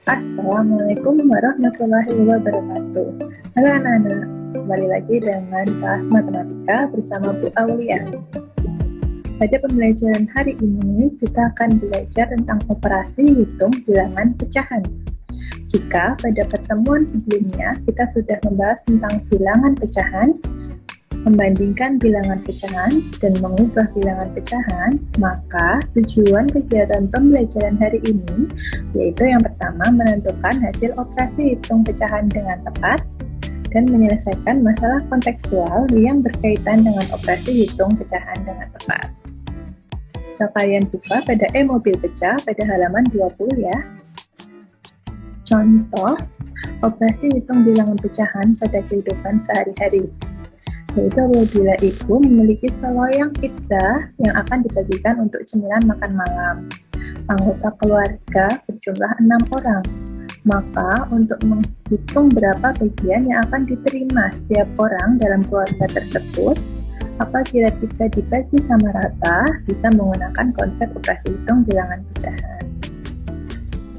Assalamualaikum warahmatullahi wabarakatuh. Halo anak-anak, kembali lagi dengan kelas matematika bersama Bu Aulia. Pada pembelajaran hari ini, kita akan belajar tentang operasi hitung bilangan pecahan. Jika pada pertemuan sebelumnya kita sudah membahas tentang bilangan pecahan, membandingkan bilangan pecahan, dan mengubah bilangan pecahan, maka tujuan kegiatan pembelajaran hari ini yaitu yang pertama menentukan hasil operasi hitung pecahan dengan tepat dan menyelesaikan masalah kontekstual yang berkaitan dengan operasi hitung pecahan dengan tepat. Bisa kalian buka pada e-mobil pecah pada halaman 20 ya. Contoh operasi hitung bilangan pecahan pada kehidupan sehari-hari. Yaitu apabila ibu memiliki seloyang pizza yang akan dibagikan untuk cemilan makan malam. Anggota keluarga berjumlah 6 orang. Maka untuk menghitung berapa bagian yang akan diterima setiap orang dalam keluarga tersebut, apabila pizza dibagi sama rata, bisa menggunakan konsep operasi hitung bilangan pecahan.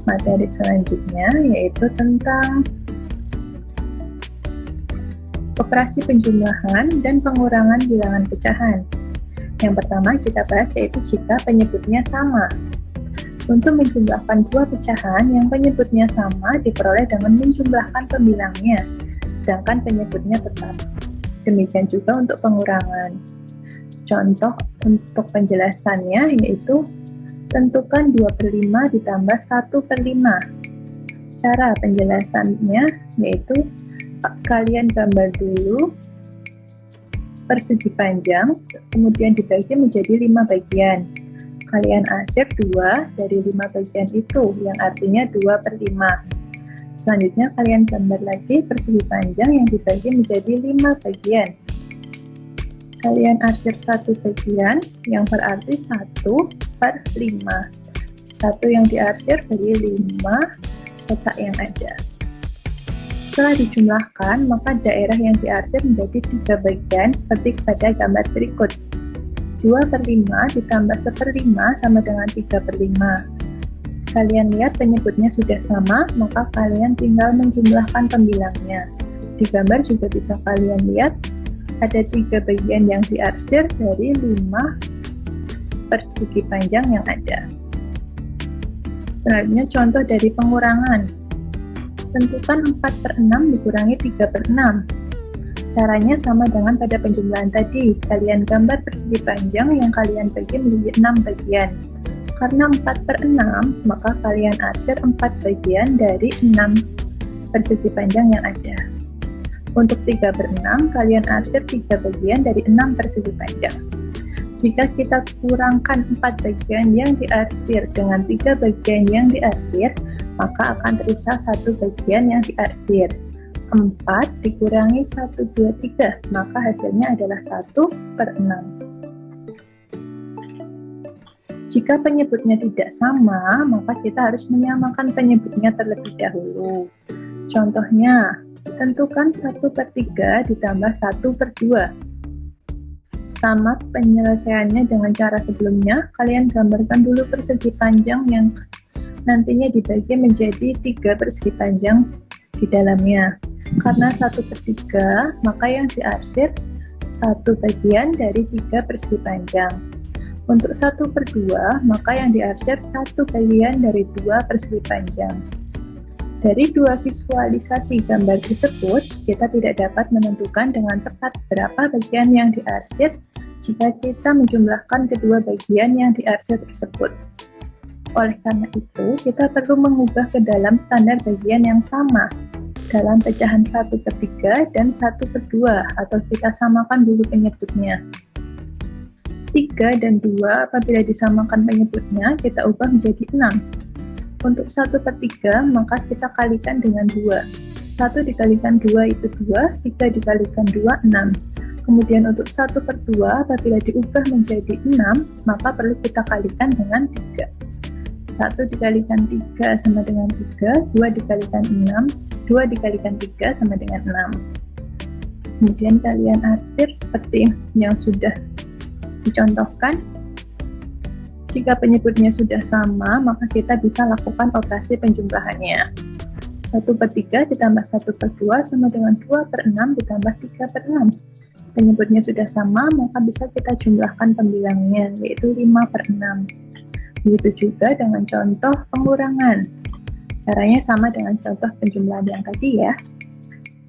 Materi selanjutnya yaitu tentang operasi penjumlahan dan pengurangan bilangan pecahan. Yang pertama kita bahas yaitu jika penyebutnya sama. Untuk menjumlahkan dua pecahan yang penyebutnya sama diperoleh dengan menjumlahkan pembilangnya, sedangkan penyebutnya tetap. Demikian juga untuk pengurangan. Contoh untuk penjelasannya yaitu tentukan 2/5 ditambah 1/5. Cara penjelasannya yaitu kalian gambar dulu persegi panjang, kemudian dibagi menjadi 5 bagian. Kalian arsir 2 dari 5 bagian itu, yang artinya 2/5. Selanjutnya kalian gambar lagi persegi panjang yang dibagi menjadi 5 bagian. Kalian arsir 1 bagian, yang berarti 1/5. 1 yang diarsir dari 5 kotak yang ada. Setelah dijumlahkan, maka daerah yang diarsir menjadi 3 bagian seperti pada gambar berikut. 2/5 ditambah 1/5 sama dengan 3/5. Kalian lihat penyebutnya sudah sama, maka kalian tinggal menjumlahkan pembilangnya. Di gambar juga bisa kalian lihat ada 3 bagian yang diarsir dari 5 persegi panjang yang ada. Selanjutnya contoh dari pengurangan. Tentukan 4/6 dikurangi 3/6. Caranya sama dengan pada penjumlahan tadi. Kalian gambar persegi panjang yang kalian bagi menjadi 6 bagian. Karena 4/6, maka kalian arsir 4 bagian dari 6 persegi panjang yang ada. Untuk 3/6, kalian arsir 3 bagian dari 6 persegi panjang. Jika kita kurangkan 4 bagian yang diarsir dengan 3 bagian yang diarsir, maka akan tersisa 1 bagian yang diarsir. 4 dikurangi 1, 2, 3, maka hasilnya adalah 1/6. Jika penyebutnya tidak sama, maka kita harus menyamakan penyebutnya terlebih dahulu. Contohnya, tentukan 1/3 ditambah 1/2. Sama penyelesaiannya dengan cara sebelumnya, kalian gambarkan dulu persegi panjang yang nantinya dibagi menjadi 3 persegi panjang di dalamnya. Karena 1/3, maka yang diarsir 1 bagian dari 3 persegi panjang. Untuk 1/2, maka yang diarsir 1 bagian dari 2 persegi panjang. Dari dua visualisasi gambar tersebut, kita tidak dapat menentukan dengan tepat berapa bagian yang diarsir jika kita menjumlahkan kedua bagian yang diarsir tersebut. Oleh karena itu, kita perlu mengubah ke dalam standar bagian yang sama dalam pecahan 1/3 dan 1/2, atau kita samakan dulu penyebutnya. 3 dan 2 apabila disamakan penyebutnya, kita ubah menjadi 6. Untuk 1/3, maka kita kalikan dengan 2. 1 dikalikan 2 itu 2, 3 dikalikan 2, 6. Kemudian untuk 1/2, apabila diubah menjadi 6, maka perlu kita kalikan dengan 3. 1 dikalikan 3 sama dengan 3, 2 dikalikan 6, 2 dikalikan 3 sama dengan 6. Kemudian kalian arsir seperti yang sudah dicontohkan. Jika penyebutnya sudah sama, maka kita bisa lakukan operasi penjumlahannya. 1/3 ditambah 1/2 sama dengan 2/6 ditambah 3/6. Penyebutnya sudah sama, maka bisa kita jumlahkan pembilangnya, yaitu 5/6. Begitu juga dengan contoh pengurangan. Caranya sama dengan contoh penjumlahan yang tadi ya.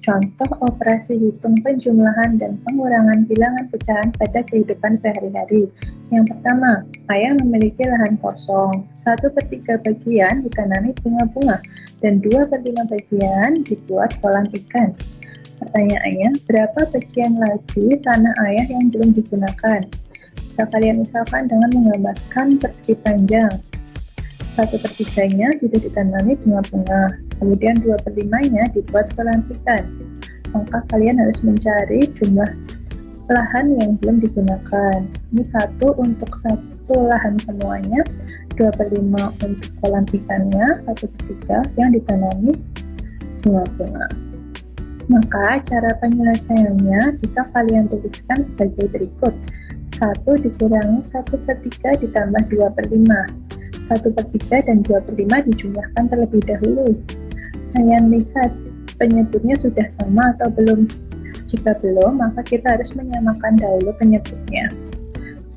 Contoh operasi hitung penjumlahan dan pengurangan bilangan pecahan pada kehidupan sehari-hari. Yang pertama, ayah memiliki lahan kosong. 1/3 bagian ditanami bunga-bunga dan 2/5 bagian dibuat kolam ikan. Pertanyaannya, berapa bagian lagi tanah ayah yang belum digunakan? Bisa kalian misalkan dengan menggambarkan persegi panjang. 1/3-nya sudah ditanami bunga-bunga, kemudian 2/5-nya dibuat kolam ikan. Maka kalian harus mencari jumlah lahan yang belum digunakan. Ini 1 untuk 1 lahan semuanya, 2/5 untuk kolam ikannya, 1/3 yang ditanami bunga-bunga. Maka cara penyelesaiannya bisa kalian tuliskan sebagai berikut. 1 dikurangi 1/3 ditambah 2/5. 1/3 dan 2/5 dijumlahkan terlebih dahulu. Kalian lihat penyebutnya sudah sama atau belum? Jika belum, maka kita harus menyamakan dahulu penyebutnya.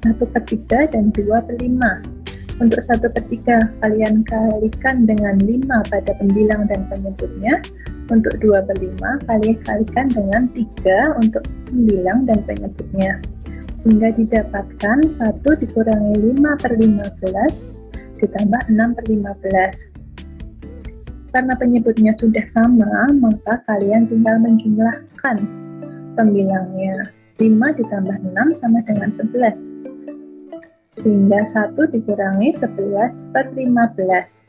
1/3 dan 2/5. Untuk 1/3 kalian kalikan dengan 5 pada pembilang dan penyebutnya. Untuk 2/5 kalian kalikan dengan 3 untuk pembilang dan penyebutnya. Sehingga didapatkan 1 dikurangi 5/15 ditambah 6/15. Karena penyebutnya sudah sama, maka kalian tinggal menjumlahkan pembilangnya. 5 ditambah 6 sama dengan 11. Sehingga 1 dikurangi 11/15.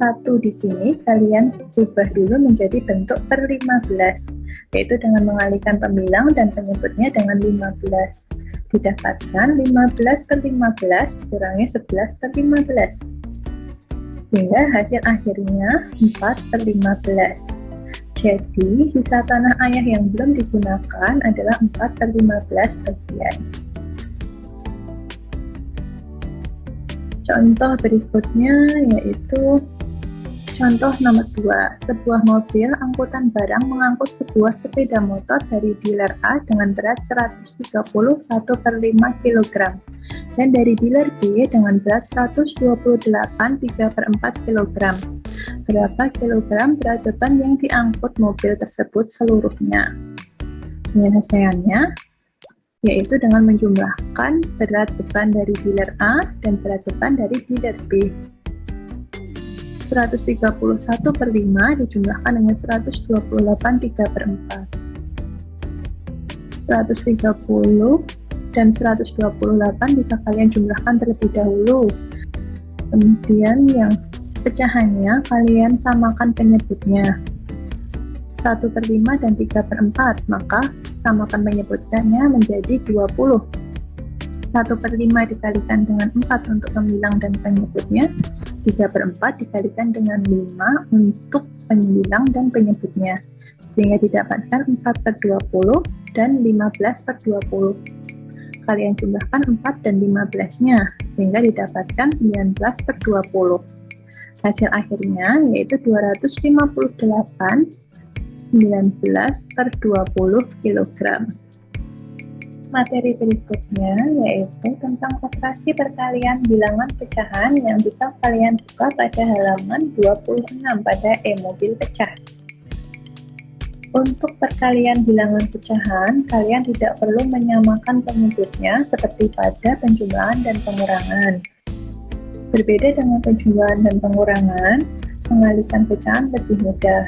1 di sini kalian ubah dulu menjadi bentuk per 15, yaitu dengan mengalihkan pembilang dan penyebutnya dengan 15. Didapatkan 15/15 dikurangi 11/15. Sehingga hasil akhirnya 4/15. Jadi, sisa tanah ayah yang belum digunakan adalah 4/15 bagian. Contoh berikutnya yaitu contoh nomor 2. Sebuah mobil angkutan barang mengangkut sebuah sepeda motor dari dealer A dengan berat 131/5 kg dan dari dealer B dengan berat 128/3/4 kg. Berapa kilogram berat beban yang diangkut mobil tersebut seluruhnya? Penyelesaiannya yaitu dengan menjumlahkan berat beban dari dealer A dan berat beban dari dealer B. 131/5 dijumlahkan dengan 128/3/4. 130 dan 128 bisa kalian jumlahkan terlebih dahulu. Kemudian yang pecahannya kalian samakan penyebutnya. 1/5 dan 3/4, maka samakan penyebutnya menjadi 20. 1/5 dikalikan dengan 4 untuk pembilang dan penyebutnya, 3/4 dikalikan dengan 5 untuk pembilang dan penyebutnya, sehingga didapatkan 4/20 dan 15/20. Kalian jumlahkan 4 dan 15-nya, sehingga didapatkan 19/20. Hasil akhirnya yaitu 258 19/20 kg. Materi berikutnya yaitu tentang operasi perkalian bilangan pecahan yang bisa kalian buka pada halaman 26 pada e-mobil pecah. Untuk perkalian bilangan pecahan, kalian tidak perlu menyamakan penyebutnya seperti pada penjumlahan dan pengurangan. Berbeda dengan penjumlahan dan pengurangan, mengalihkan pecahan lebih mudah.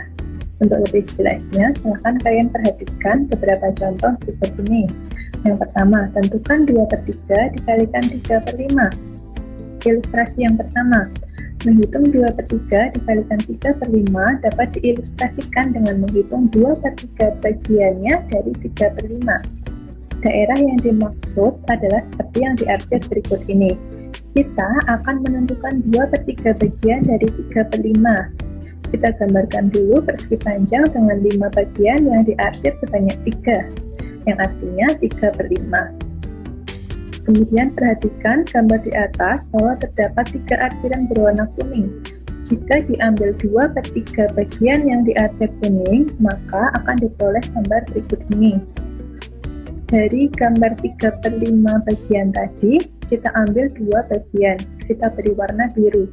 Untuk lebih jelasnya, silahkan kalian perhatikan beberapa contoh berikut ini. Yang pertama, tentukan 2/3 dikalikan 3/5. Ilustrasi yang pertama, menghitung 2/3 dikalikan 3/5 dapat diilustrasikan dengan menghitung 2/3 bagiannya dari 3/5. Daerah yang dimaksud adalah seperti yang diarsir berikut ini. Kita akan menentukan 2/3 bagian dari 3/5. Kita gambarkan dulu persegi panjang dengan 5 bagian yang diarsir sebanyak 3, yang artinya 3/5. Kemudian perhatikan gambar di atas bahwa terdapat 3 arsiran berwarna kuning. Jika diambil 2/3 bagian yang diarsir kuning, maka akan diperoleh gambar berikut ini. Dari gambar 3/5 bagian tadi, kita ambil 2 bagian, kita beri warna biru.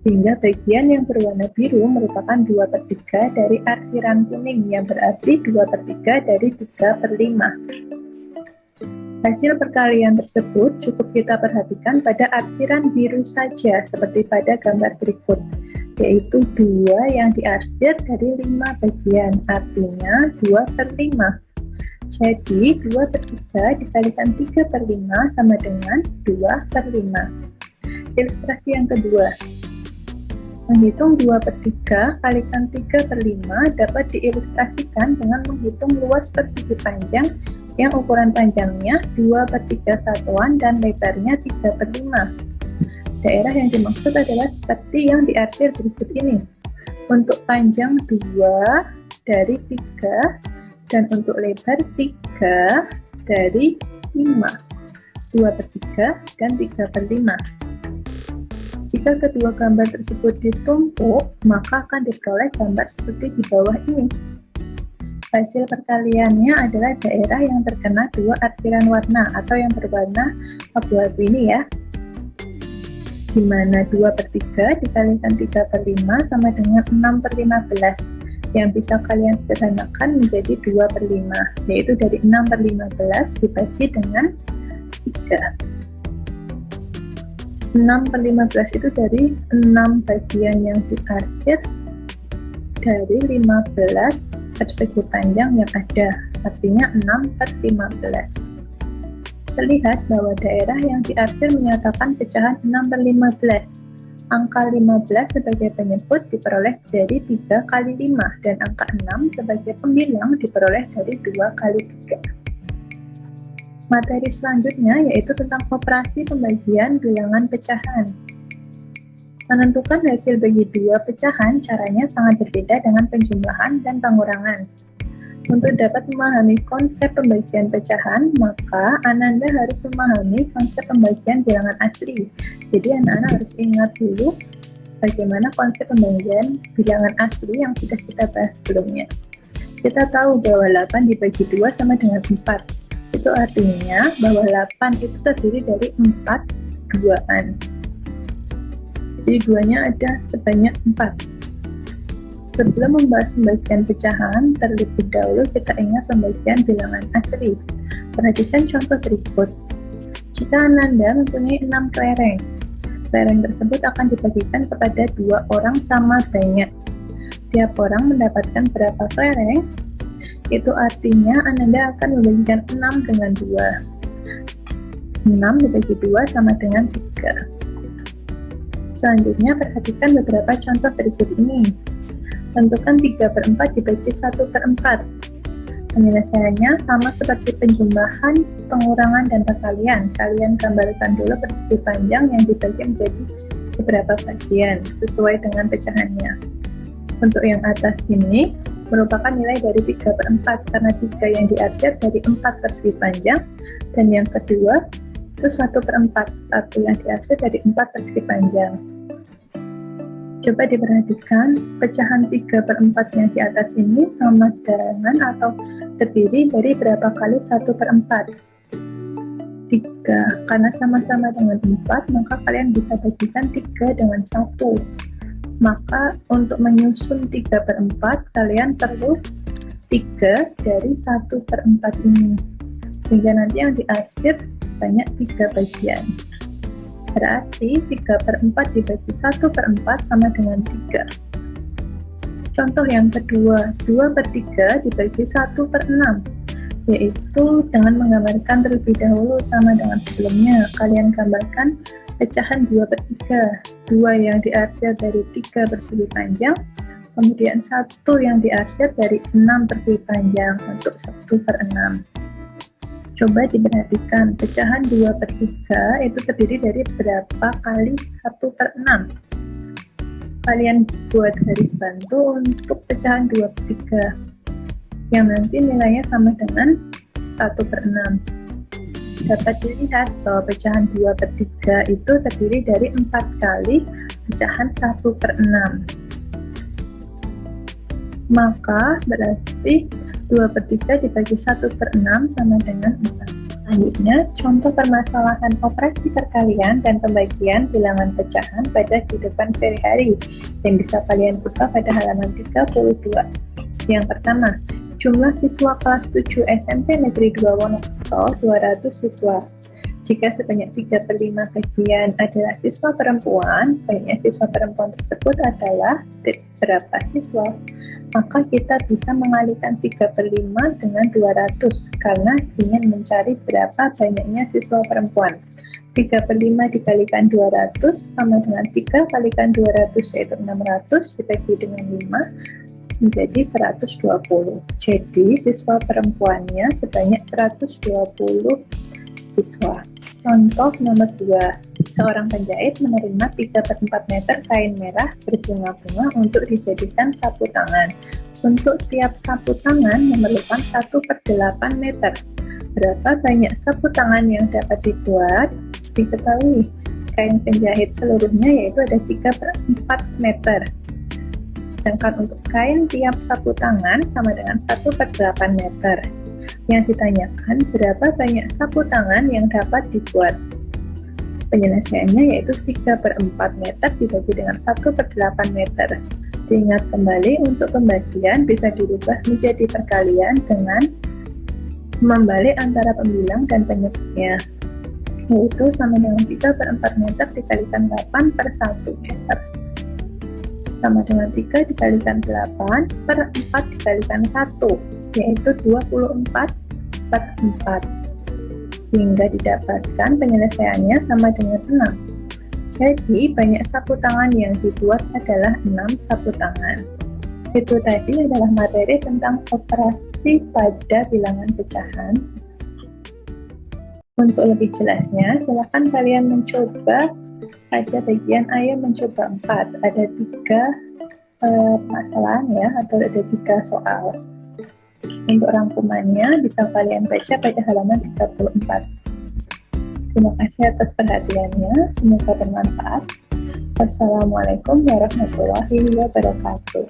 Sehingga bagian yang berwarna biru merupakan 2/3 dari arsiran kuning, yang berarti 2/3 dari 3/5. Hasil perkalian tersebut cukup kita perhatikan pada arsiran biru saja, seperti pada gambar berikut, yaitu 2 yang diarsir dari 5 bagian, artinya 2/5. Jadi 2/3 dikalikan 3/5 sama dengan 2/5. Ilustrasi yang kedua. Menghitung 2/3 kalikan 3/5 dapat diilustrasikan dengan menghitung luas persegi panjang yang ukuran panjangnya 2/3 satuan dan lebarnya 3/5. Daerah yang dimaksud adalah seperti yang diarsir berikut ini. Untuk panjang 2 dari 3 dan untuk lebar 3 dari 5. 2/3 dan 3/5. Jika kedua gambar tersebut ditumpuk, maka akan diperoleh gambar seperti di bawah ini. Hasil perkaliannya adalah daerah yang terkena 2 arsiran warna atau yang berwarna abu-abu ini ya. Di mana 2/3 dikalikan 3/5 sama dengan 6/15. Yang bisa kalian sederhanakan menjadi 2/5, yaitu dari 6/15 dibagi dengan 3. 6/15 itu dari 6 bagian yang diarsir dari 15 persegi panjang yang ada, artinya 6/15. Terlihat bahwa daerah yang diarsir menyatakan pecahan 6/15. Angka 15 sebagai penyebut diperoleh dari 3 kali 5, dan angka 6 sebagai pembilang diperoleh dari 2 kali 3. Materi selanjutnya yaitu tentang operasi pembagian bilangan pecahan. Menentukan hasil bagi 2 pecahan caranya sangat berbeda dengan penjumlahan dan pengurangan. Untuk dapat memahami konsep pembagian pecahan, maka Ananda harus memahami konsep pembagian bilangan asli. Jadi anak-anak harus ingat dulu bagaimana konsep pembagian bilangan asli yang sudah kita bahas sebelumnya. Kita tahu bahwa 8 dibagi 2 sama dengan 4. Itu artinya bahwa 8 itu terdiri dari 4 duaan. Jadi duanya ada sebanyak 4. Sebelum membahas pembagian pecahan, terlebih dahulu kita ingat pembagian bilangan asli. Perhatikan contoh berikut. Jika Ananda mempunyai 6 kelereng, kelereng tersebut akan dibagikan kepada 2 orang sama banyak. Tiap orang mendapatkan berapa kelereng? Itu artinya Ananda akan membagikan 6 dengan 2. 6 dibagi 2 sama dengan 3. Selanjutnya, perhatikan beberapa contoh berikut ini. Tentukan 3/4 dibagi 1/4. Penyelesaiannya sama seperti penjumlahan, pengurangan, dan perkalian. Kalian gambarkan dulu persegi panjang yang dibagi menjadi beberapa bagian, sesuai dengan pecahannya. Untuk yang atas ini, merupakan nilai dari 3/4, karena 3 yang diarsir dari 4 persegi panjang, dan yang kedua, itu 1/4, 1 yang diarsir dari 4 persegi panjang. Coba diperhatikan, pecahan 3/4 yang di atas ini sama dengan atau terdiri dari berapa kali 1/4? 3. Karena sama-sama dengan 4, maka kalian bisa bagikan 3 dengan 1. Maka untuk menyusun 3/4, kalian perlu 3 dari 1/4 ini. Sehingga nanti yang diarsir sebanyak 3 bagian. Berarti 3/4 dibagi 1/4 sama dengan 3. Contoh yang kedua, 2/3 dibagi 1/6, yaitu dengan menggambarkan terlebih dahulu sama dengan sebelumnya. Kalian gambarkan pecahan 2/3, 2 yang diarsir dari 3 persegi panjang, kemudian 1 yang diarsir dari 6 persegi panjang untuk 1/6. Coba diperhatikan, pecahan 2/3 itu terdiri dari berapa kali 1/6? Kalian buat garis bantu untuk pecahan 2/3, yang nanti nilainya sama dengan 1/6. dapat dilihat bahwa pecahan 2/3 itu terdiri dari 4 kali pecahan 1/6. Maka berarti 2/3 dibagi 1/6 sama dengan 4. Selanjutnya, contoh permasalahan operasi perkalian dan pembagian bilangan pecahan pada kehidupan sehari-hari yang bisa kalian buka pada halaman 32. Yang pertama, jumlah siswa kelas 7 SMP Negeri 2 Wonosobo 200 siswa. Jika sebanyak 3/5 bagian adalah siswa perempuan, banyaknya siswa perempuan tersebut adalah berapa siswa? Maka kita bisa mengalihkan 3/5 dengan 200 karena ingin mencari berapa banyaknya siswa perempuan. 3/5 dikalikan 200 sama dengan 3 kalikan 200 yaitu 600 dibagi dengan 5 menjadi 120. Jadi siswa perempuannya sebanyak 120 siswa. Contoh nomor 2, seorang penjahit menerima 3/4 meter kain merah berbunga-bunga untuk dijadikan sapu tangan. Untuk tiap sapu tangan memerlukan 1/8 meter. Berapa banyak sapu tangan yang dapat dibuat? Diketahui, kain penjahit seluruhnya yaitu ada 3/4 meter. Sedangkan untuk kain tiap sapu tangan sama dengan 1/8 meter. Yang ditanyakan berapa banyak sapu tangan yang dapat dibuat. Penyelesaiannya yaitu 3/4 meter dibagi dengan 1/8 meter. Diingat kembali untuk pembagian bisa dirubah menjadi perkalian dengan membalik antara pembilang dan penyebutnya, yaitu sama dengan 3/4 meter dikalikan 8/1 meter sama dengan 3 dikalikan 8/4 dikalikan 1, yaitu 24/4, hingga didapatkan penyelesaiannya sama dengan 6. Jadi banyak sapu tangan yang dibuat adalah 6 sapu tangan. Itu tadi adalah materi tentang operasi pada bilangan pecahan. Untuk lebih jelasnya, silakan kalian mencoba pada bagian A mencoba 4. Ada 3 permasalahan ya, atau ada 3 soal. Untuk rangkumannya bisa kalian baca pada halaman 34. Terima kasih atas perhatiannya, semoga bermanfaat. Wassalamualaikum warahmatullahi wabarakatuh.